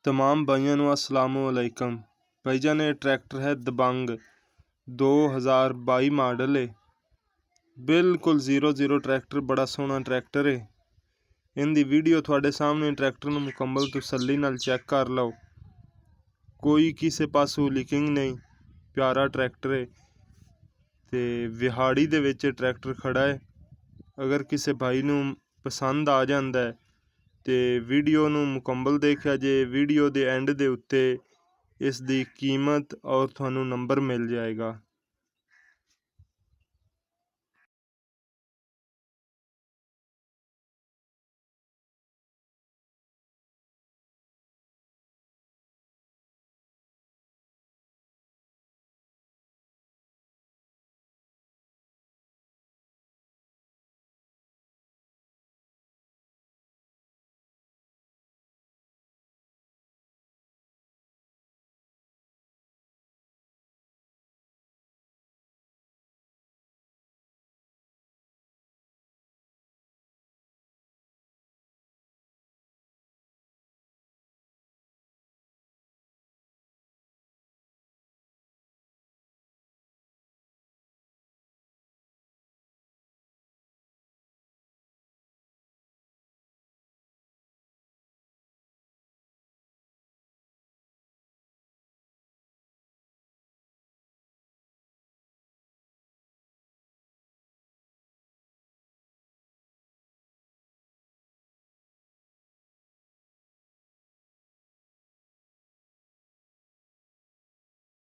तमाम भाइयों को अस्सलामुअलैकुम। भाईजान ये ट्रैक्टर है दबंग 2022 मॉडल है, बिल्कुल 00 ट्रैक्टर, बड़ा सोहना ट्रैक्टर है। इनकी वीडियो थोड़े सामने ट्रैक्टर में मुकम्मल तसल्ली नाल चेक कर लो, कोई किसी पासों लीकिंग नहीं, प्यारा ट्रैक्टर है। ते विहाड़ी दे विच ट्रैक्टर खड़ा है। अगर किसी भाई नूं पसंद आ जाता है तो वीडियो नूं मुकम्मल देखा जे। वीडियो दे एंड दे उत्ते इस दी कीमत और थानू नंबर मिल जाएगा।